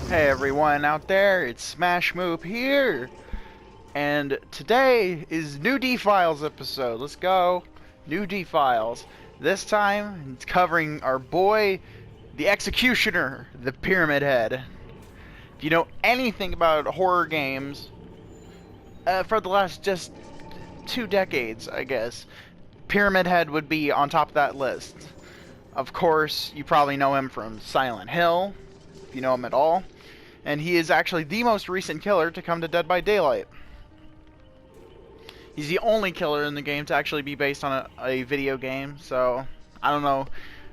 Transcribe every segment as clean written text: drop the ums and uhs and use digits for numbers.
Hey everyone out there, it's Smash Moop here, and today is New D-Files episode. Let's go, New D-Files. This time, it's covering our boy, the Executioner, the Pyramid Head. If you know anything about horror games, for the last just 2 decades, I guess, Pyramid Head would be on top of that list. Of course, you probably know him from Silent Hill, if you know him at all. And he is actually the most recent killer to come to Dead by Daylight. He's the only killer in the game to actually be based on a video game, so I don't know.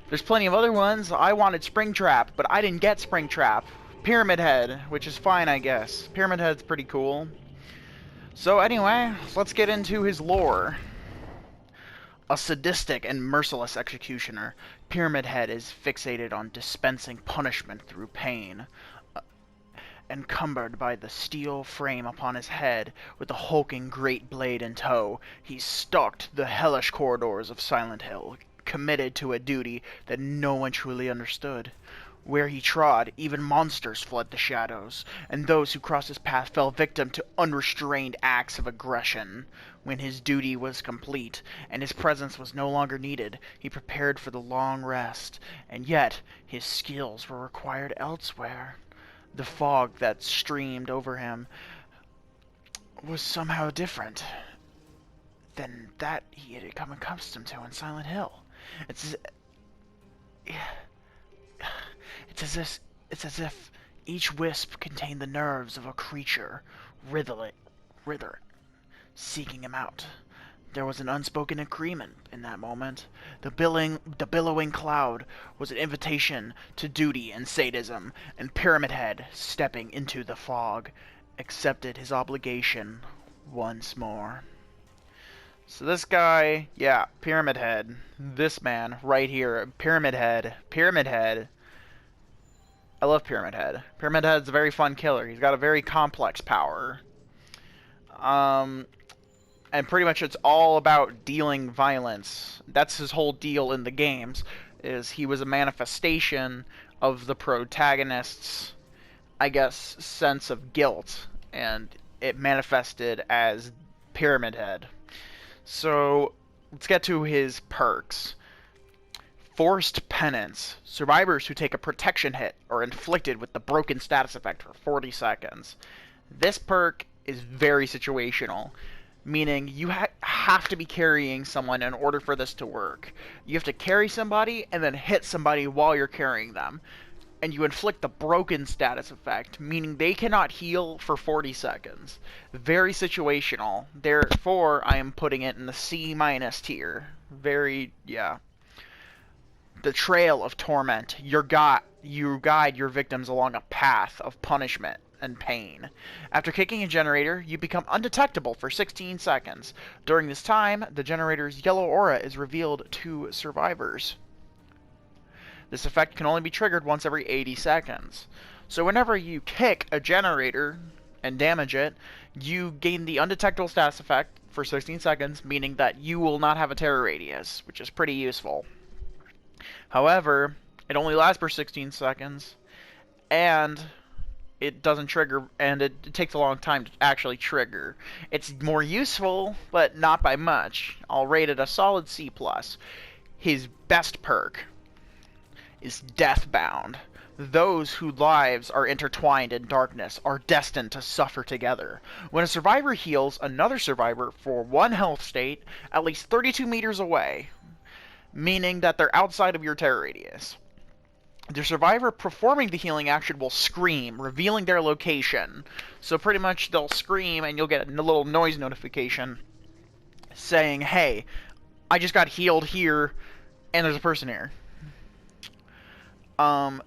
There's plenty of other ones. I wanted Springtrap, but I didn't get Springtrap. Pyramid Head, which is fine, I guess. Pyramid Head's pretty cool. So anyway, let's get into his lore. A sadistic and merciless executioner, Pyramid Head is fixated on dispensing punishment through pain. Encumbered by the steel frame upon his head, with the hulking great blade in tow, he stalked the hellish corridors of Silent Hill, committed to a duty that no one truly understood. Where he trod, even monsters fled the shadows, and those who crossed his path fell victim to unrestrained acts of aggression. When his duty was complete, and his presence was no longer needed, he prepared for the long rest, and yet his skills were required elsewhere. The fog that streamed over him was somehow different than that he had become accustomed to in Silent Hill. It's as if each wisp contained the nerves of a creature, writhing, seeking him out. There was an unspoken agreement in that moment. The billowing cloud was an invitation to duty and sadism, and Pyramid Head, stepping into the fog, accepted his obligation once more. So this guy, yeah, Pyramid Head, this man right here, Pyramid Head. I love Pyramid Head. Pyramid Head's a very fun killer. He's got a very complex power. And pretty much it's all about dealing violence. That's his whole deal in the games, is he was a manifestation of the protagonist's, I guess, sense of guilt, and it manifested as Pyramid Head. So, let's get to his perks. Forced Penance. Survivors who take a protection hit are inflicted with the broken status effect for 40 seconds. This perk is very situational, meaning you have to be carrying someone in order for this to work. You have to carry somebody and then hit somebody while you're carrying them. And you inflict the broken status effect, meaning they cannot heal for 40 seconds. Very situational. Therefore, I am putting it in the C- tier. Very, yeah. The Trail of Torment. You guide your victims along a path of punishment and pain. After kicking a generator, you become undetectable for 16 seconds. During this time, the generator's yellow aura is revealed to survivors. This effect can only be triggered once every 80 seconds. So whenever you kick a generator and damage it, you gain the undetectable status effect for 16 seconds, meaning that you will not have a terror radius, which is pretty useful. However, it only lasts for 16 seconds, and it doesn't trigger, and it takes a long time to actually trigger. It's more useful, but not by much. I'll rate it a solid C+. His best perk is Deathbound. Those whose lives are intertwined in darkness are destined to suffer together. When a survivor heals another survivor for one health state at least 32 meters away, meaning that they're outside of your terror radius, the survivor performing the healing action will scream, revealing their location. So pretty much they'll scream and you'll get a little noise notification saying, hey, I just got healed here and there's a person here.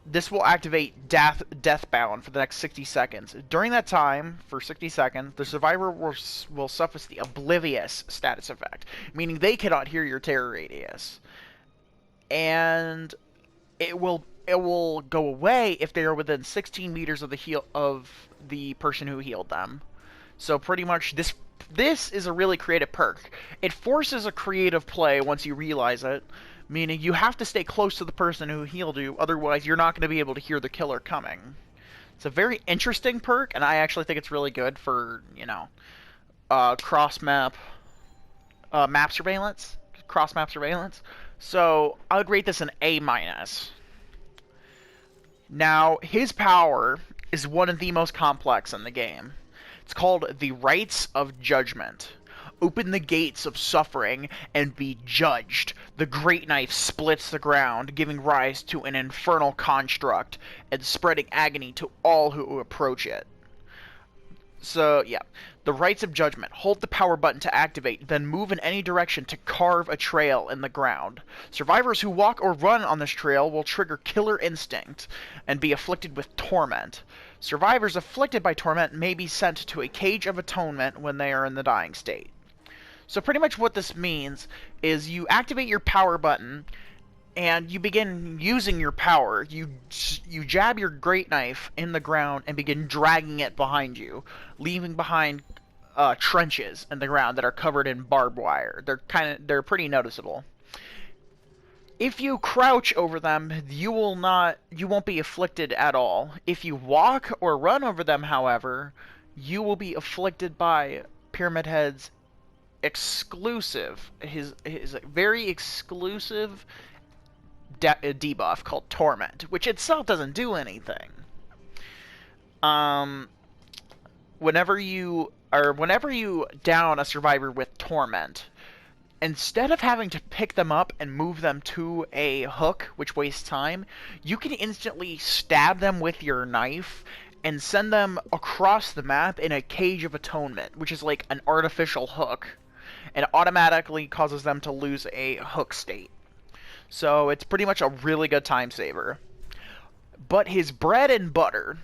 This will activate Deathbound for the next 60 seconds. During that time, for 60 seconds, the survivor will suffer the Oblivious status effect, meaning they cannot hear your terror radius. And it will go away if they are within 16 meters of the person who healed them. So pretty much this is a really creative perk. It forces a creative play once you realize it, meaning you have to stay close to the person who healed you, otherwise you're not going to be able to hear the killer coming. It's a very interesting perk, and I actually think it's really good for, cross-map map surveillance, cross-map surveillance. So I would rate this an A minus. Now, his power is one of the most complex in the game. It's called the Rites of Judgment. Open the gates of suffering and be judged. The great knife splits the ground, giving rise to an infernal construct and spreading agony to all who approach it. So, yeah. The Rites of Judgment. Hold the power button to activate, then move in any direction to carve a trail in the ground. Survivors who walk or run on this trail will trigger Killer Instinct and be afflicted with Torment. Survivors afflicted by Torment may be sent to a Cage of Atonement when they are in the dying state. So pretty much what this means is you activate your power button, and you begin using your power. You jab your great knife in the ground and begin dragging it behind you, leaving behind trenches in the ground that are covered in barbed wire. They're pretty noticeable. If you crouch over them, you won't be afflicted at all. If you walk or run over them, however, you will be afflicted by Pyramid Head's his very exclusive debuff called Torment, which itself doesn't do anything. Whenever you down a survivor with Torment, instead of having to pick them up and move them to a hook, which wastes time, you can instantly stab them with your knife and send them across the map in a Cage of Atonement, which is like an artificial hook, and it automatically causes them to lose a hook state. So it's pretty much a really good time saver. But his bread and butter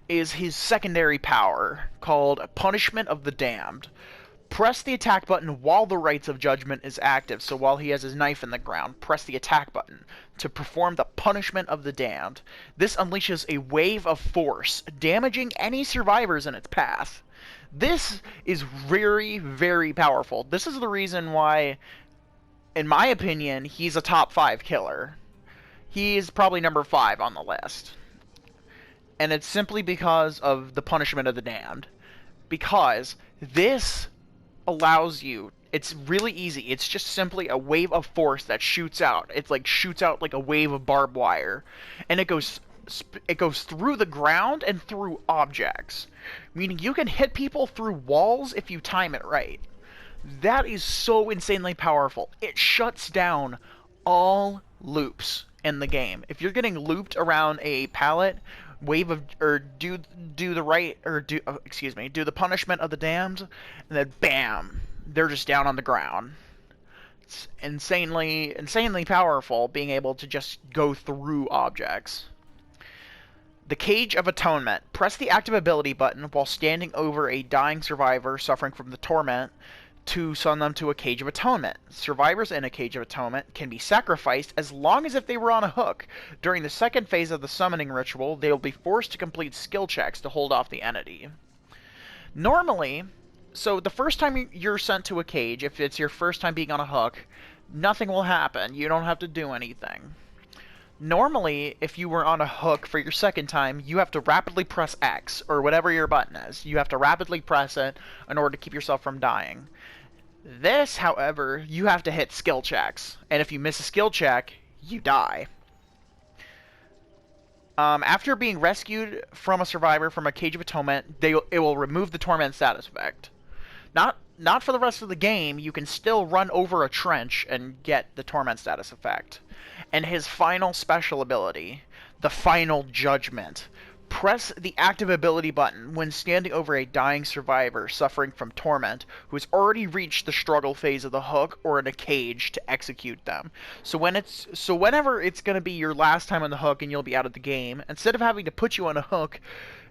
is his secondary power, called Punishment of the Damned. Press the attack button while the Rites of Judgment is active, so while he has his knife in the ground, press the attack button to perform the Punishment of the Damned. This unleashes a wave of force, damaging any survivors in its path. This is very, very powerful. This is the reason why, in my opinion, he's a top 5 killer. He's probably number 5 on the list. And it's simply because of the Punishment of the Damned. Because this allows you, it's really easy. It's just simply a wave of force that shoots out. It's like shoots out like a wave of barbed wire. And it goes through the ground and through objects. Meaning you can hit people through walls if you time it right. That is so insanely powerful. It shuts down all loops in the game. If you're getting looped around a pallet, do the Punishment of the Damned, and then bam, they're just down on the ground. It's insanely powerful, being able to just go through objects. The Cage of Atonement. Press the active ability button while standing over a dying survivor suffering from the torment to summon them to a Cage of Atonement. Survivors in a Cage of Atonement can be sacrificed as long as if they were on a hook. During the second phase of the summoning ritual, they will be forced to complete skill checks to hold off the entity. Normally, so the first time you're sent to a cage, if it's your first time being on a hook, nothing will happen. You don't have to do anything. Normally, if you were on a hook for your second time, you have to rapidly press X, or whatever your button is. You have to rapidly press it in order to keep yourself from dying. This, however, you have to hit skill checks, and if you miss a skill check, you die. After being rescued from a survivor from a Cage of Atonement, it will remove the Torment status effect. Not for the rest of the game. You can still run over a trench and get the Torment status effect. And his final special ability, the Final Judgment. Press the active ability button when standing over a dying survivor suffering from torment who has already reached the struggle phase of the hook or in a cage to execute them. So whenever it's going to be your last time on the hook and you'll be out of the game, instead of having to put you on a hook,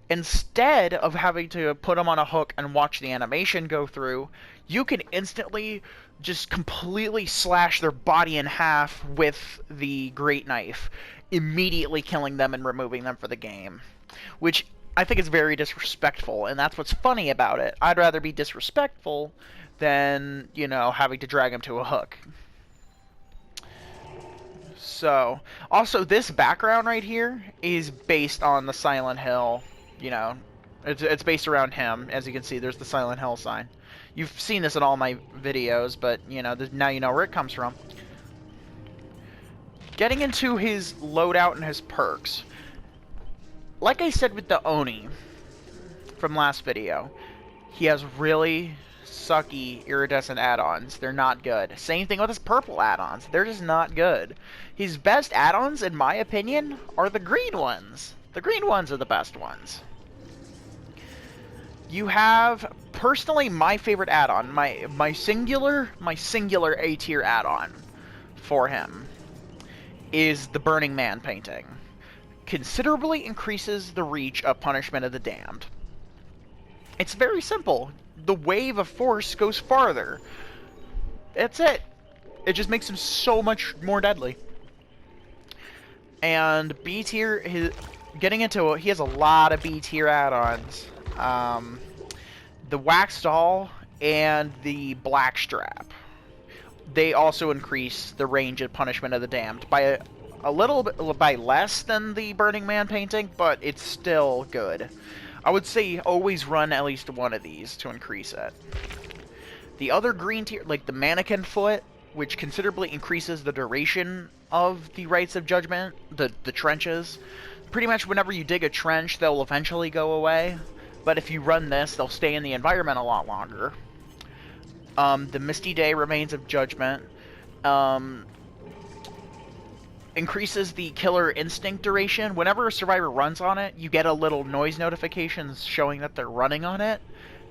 instead of having to put them on a hook and watch the animation go through, you can instantly just completely slash their body in half with the great knife, immediately killing them and removing them for the game. Which I think is very disrespectful, and that's what's funny about it. I'd rather be disrespectful than, having to drag him to a hook. So, also this background right here is based on the Silent Hill You know, it's based around him. As you can see, there's the Silent Hill sign. You've seen this in all my videos, but, you know, now you know where it comes from. Getting into his loadout and his perks. Like I said with the Oni from last video, he has really sucky iridescent add-ons. They're not good. Same thing with his purple add-ons. They're just not good. His best add-ons, in my opinion, are the green ones. The green ones are the best ones. You have, personally, my favorite add-on, my singular A tier add-on for him is the Burning Man painting. Considerably increases the reach of Punishment of the Damned. It's very simple. The wave of force goes farther. That's it. It just makes him so much more deadly. And B tier, he has a lot of B tier add-ons. The Wax Doll and the Black Strap. They also increase the range of Punishment of the Damned by a little bit, by less than the Burning Man painting, but it's still good. I would say always run at least one of these to increase it. The other green tier, like the Mannequin Foot, which considerably increases the duration of the Rites of Judgment, the trenches. Pretty much whenever you dig a trench, they'll eventually go away. But if you run this, they'll stay in the environment a lot longer. The Misty Day Remains of Judgment increases the Killer Instinct duration. Whenever a survivor runs on it, you get a little noise notifications showing that they're running on it.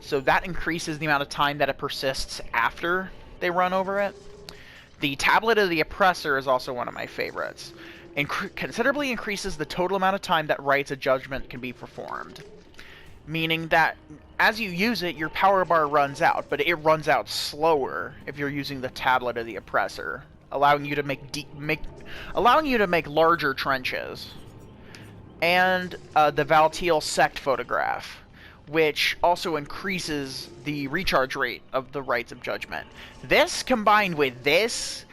So that increases the amount of time that it persists after they run over it. The Tablet of the Oppressor is also one of my favorites. Considerably increases the total amount of time that Rites of Judgment can be performed. Meaning that as you use it, your power bar runs out, but it runs out slower if you're using the Tablet of the Oppressor, allowing you to make larger trenches. And the Valtiel Sect Photograph, which also increases the recharge rate of the Rites of Judgment. This, combined with this,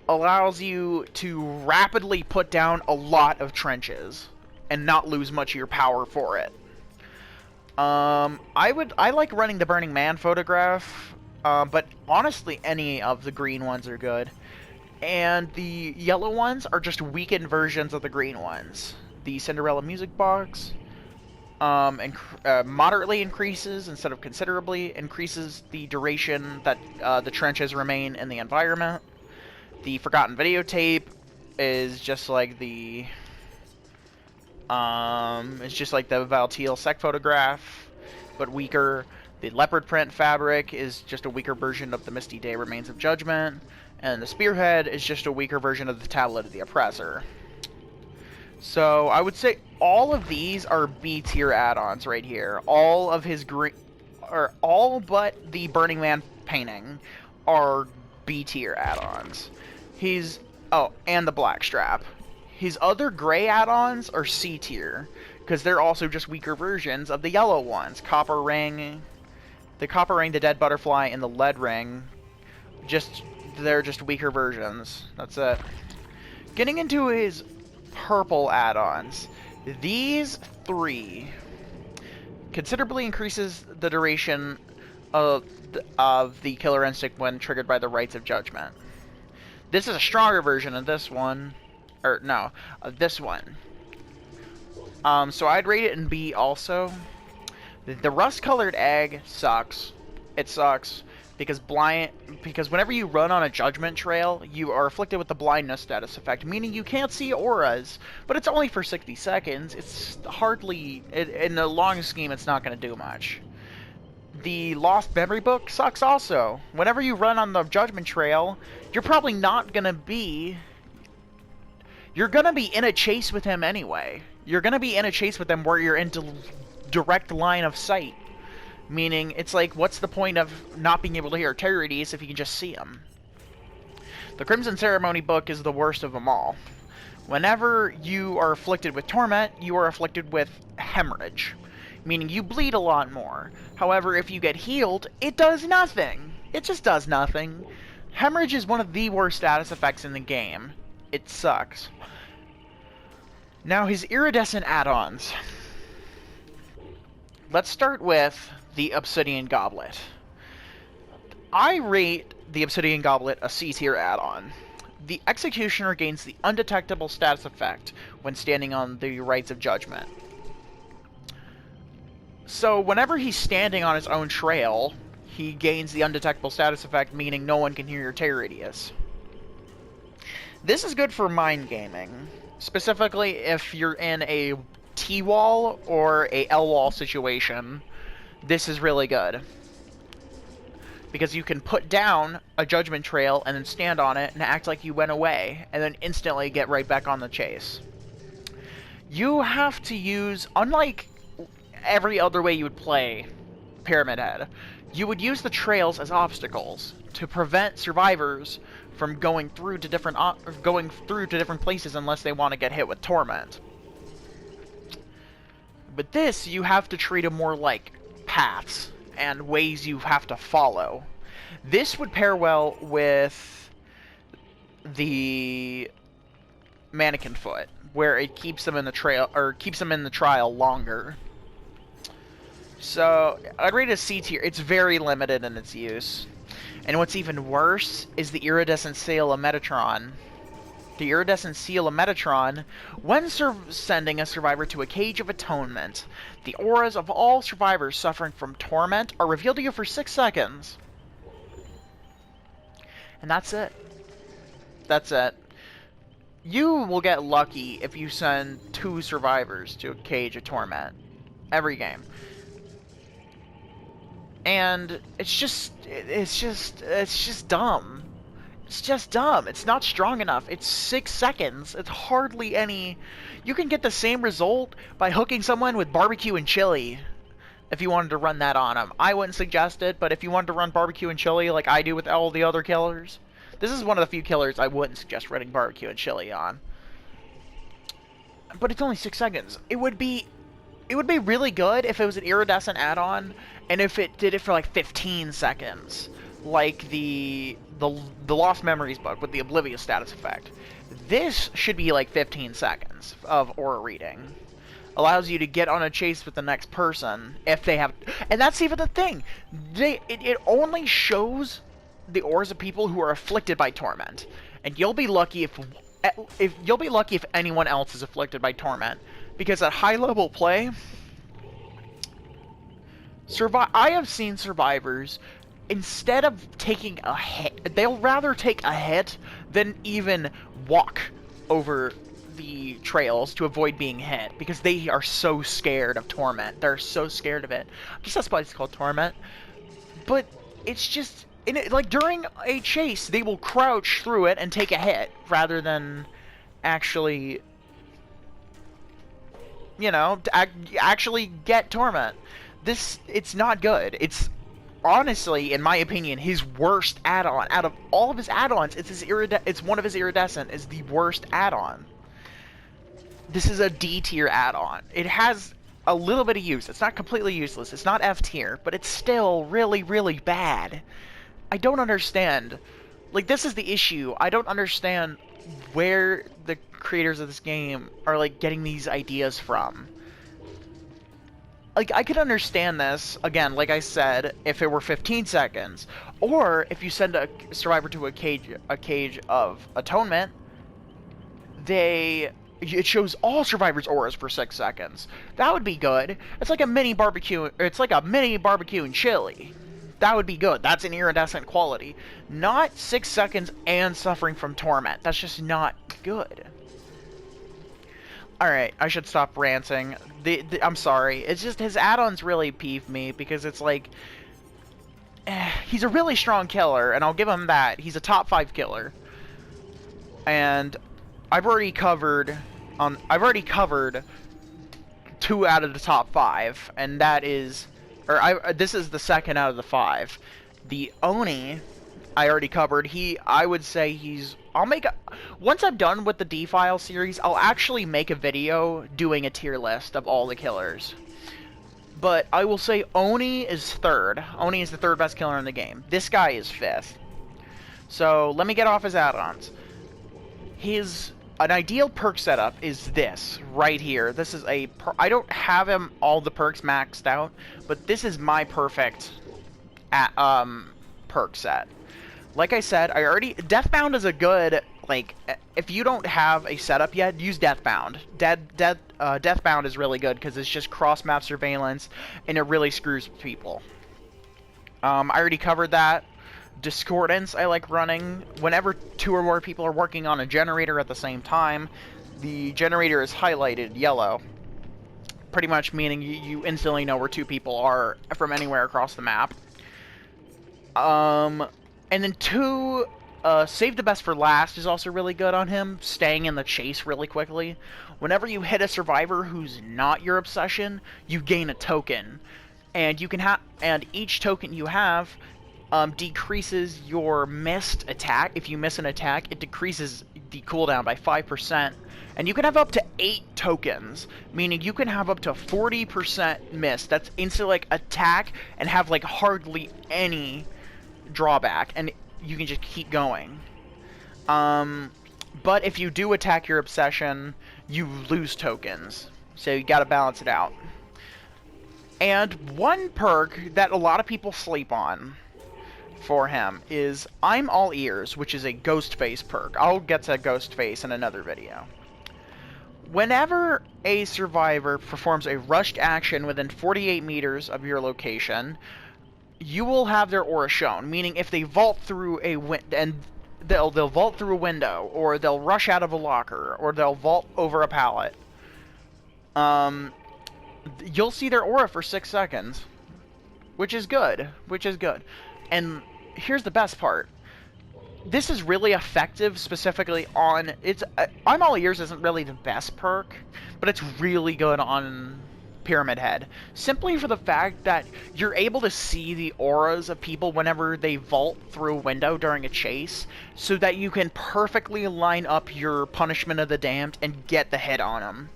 allows you to rapidly put down a lot of trenches and not lose much of your power for it. I like running the Burning Man Photograph, but honestly any of the green ones are good. And the yellow ones are just weakened versions of the green ones. The Cinderella Music Box moderately increases, instead of considerably, increases the duration that the trenches remain in the environment. The Forgotten Videotape is just like the Valtiel Sect Photograph, but weaker. The Leopard Print Fabric is just a weaker version of the Misty Day Remains of Judgment, and the Spearhead is just a weaker version of the Tablet of the Oppressor. So I would say all of these are B tier add-ons right here. All of his all but the Burning Man painting are B tier add-ons. And the Black Strap. His other gray add-ons are C tier, because they're also just weaker versions of the yellow ones. Copper Ring, the Dead Butterfly, and the Lead Ring. They're just weaker versions. That's it. Getting into his purple add-ons. These three considerably increases the duration of the Killer Instinct when triggered by the Rites of Judgment. This is a stronger version of this one. This one. So I'd rate it in B also. The rust-colored egg sucks. It sucks because whenever you run on a judgment trail, you are afflicted with the blindness status effect, meaning you can't see auras, but it's only for 60 seconds. It's hardly, in the long scheme, it's not going to do much. The Lost Memory Book sucks also. Whenever you run on the judgment trail, you're probably not going to be... You're going to be in a chase with him anyway. You're going to be in a chase with him where you're in direct line of sight. Meaning, it's like, what's the point of not being able to hear Terrorities if you can just see him? The Crimson Ceremony Book is the worst of them all. Whenever you are afflicted with Torment, you are afflicted with hemorrhage. Meaning you bleed a lot more. However, if you get healed, it does nothing. It just does nothing. Hemorrhage is one of the worst status effects in the game. It sucks. Now, his iridescent add-ons. let's start with the Obsidian Goblet. I rate the Obsidian Goblet a C tier add-on. The Executioner gains the undetectable status effect when standing on the Rites of Judgment. So whenever he's standing on his own trail, he gains the undetectable status effect, meaning no one can hear your tear radius. This is good for mind gaming, specifically if you're in a T-wall or a L-wall situation. This is really good, because you can put down a judgment trail and then stand on it and act like you went away, and then instantly get right back on the chase. You have to use, unlike every other way you would play Pyramid Head, you would use the trails as obstacles to prevent survivors from going through to different places unless they want to get hit with Torment. But this, you have to treat them more like paths and ways you have to follow. This would pair well with the Mannequin Foot, where it keeps them in the trail, or keeps them in the trial longer. So I'd rate it a C tier. It's very limited in its use. And what's even worse is the Iridescent Seal of Metatron. The Iridescent Seal of Metatron, when sending a survivor to a Cage of Atonement, the auras of all survivors suffering from Torment are revealed to you for 6 seconds. And that's it. That's it. You will get lucky if you send 2 survivors to a Cage of Torment. Every game. And it's just dumb. It's just dumb. It's not strong enough. It's 6 seconds. It's hardly any... You can get the same result by hooking someone with barbecue and chili if you wanted to run that on them. I wouldn't suggest it, but if you wanted to run barbecue and chili like I do with all the other killers, this is one of the few killers I wouldn't suggest running barbecue and chili on. But it's only 6 seconds. It would be really good if it was an iridescent add-on, and if it did it for like 15 seconds, like the Lost Memories book with the Oblivious status effect. This should be like 15 seconds of aura reading. Allows you to get on a chase with the next person if they have... And that's even the thing. It only shows the auras of people who are afflicted by Torment. And you'll be lucky if anyone else is afflicted by Torment. Because at high level play, I have seen survivors, instead of taking a hit, they'll rather take a hit than even walk over the trails to avoid being hit, because they are so scared of Torment. They're so scared of it. I guess that's why it's called Torment. But it's just, like during a chase, they will crouch through it and take a hit, rather than actually... actually get Torment. It's not good. It's honestly, in my opinion, his worst add-on. Out of all of his add-ons, it's one of his iridescent is the worst add-on. This is a D tier add-on. It has a little bit of use. It's not completely useless. It's not F tier, but it's still really, really bad. I don't understand. Like, this is the issue. I don't understand where the creators of this game are like getting these ideas from. Like, I could understand this, again, like I said, if it were 15 seconds, or if you send a survivor to a cage of atonement, it shows all survivors' auras for 6 seconds. That would be good. It's like a mini barbecue and chili. That would be good. That's an iridescent quality. Not 6 seconds and suffering from Torment. That's just not good. Alright, I should stop ranting. I'm sorry. It's just his add-ons really peeve me, because it's like... he's a really strong killer, and I'll give him that. He's a top 5 killer. And I've already covered 2 out of the top 5, and that is... this is the second out of the 5. The Oni, I already covered. I would say he's... once I'm done with the D-File series, I'll actually make a video doing a tier list of all the killers. But I will say Oni is 3rd. Oni is the 3rd best killer in the game. This guy is 5th. So, let me get off his add-ons. His an ideal perk setup is this right here. This is I don't have all the perks maxed out, but this is my perfect perk set. Like I said, Deathbound is a good, like, if you don't have a setup yet, use Deathbound. Deathbound is really good because it's just cross-map surveillance, and it really screws people. I already covered that. Discordance I like running. Whenever 2 or more people are working on a generator at the same time, the generator is highlighted yellow. Pretty much meaning you instantly know where 2 people are from anywhere across the map. And then 2, save the best for last is also really good on him, staying in the chase really quickly. Whenever you hit a survivor who's not your obsession, you gain a token. And you can and each token you have decreases your missed attack. If you miss an attack, it decreases the cooldown by 5%. And you can have up to 8 tokens, meaning you can have up to 40% miss. That's instant, like, attack and have, like, hardly any drawback, and you can just keep going. But if you do attack your obsession, you lose tokens, so you gotta balance it out. And one perk that a lot of people sleep on for him is I'm All Ears, which is a ghost face perk. I'll get to ghost face in another video. Whenever a survivor performs a rushed action within 48 meters of your location, you will have their aura shown, meaning if they vault through a they'll vault through a window, or they'll rush out of a locker, or they'll vault over a pallet. You'll see their aura for 6 seconds, which is good. And here's the best part. This is really effective specifically on I'm All Ears isn't really the best perk, but it's really good on Pyramid Head, simply for the fact that you're able to see the auras of people whenever they vault through a window during a chase, so that you can perfectly line up your Punishment of the Damned and get the hit on them.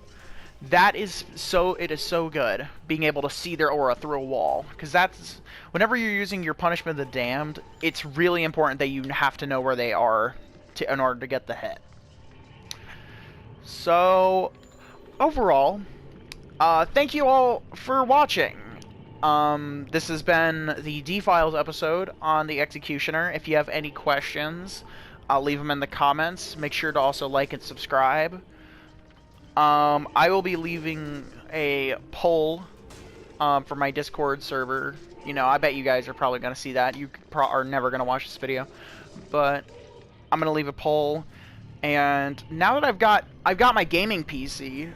It is so good, being able to see their aura through a wall, because that's, whenever you're using your Punishment of the Damned, it's really important that you have to know where they are in order to get the hit. So, overall, thank you all for watching. This has been the D-Files episode on the Executioner. If you have any questions, I'll leave them in the comments. Make sure to also like and subscribe. I will be leaving a poll for my Discord server. You know, I bet you guys are probably going to see that. You are never going to watch this video. But I'm going to leave a poll. And now that I've got my gaming PC,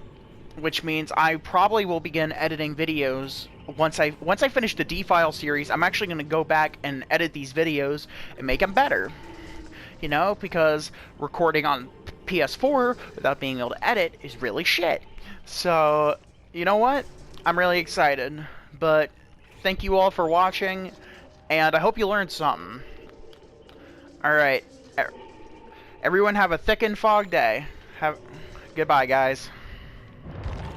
which means I probably will begin editing videos once I finish the D-File series. I'm actually going to go back and edit these videos and make them better. You know, because recording on PS4 without being able to edit is really shit. So, you know what? I'm really excited. But thank you all for watching, and I hope you learned something. Alright. Everyone have a thick and fog day. Goodbye, guys.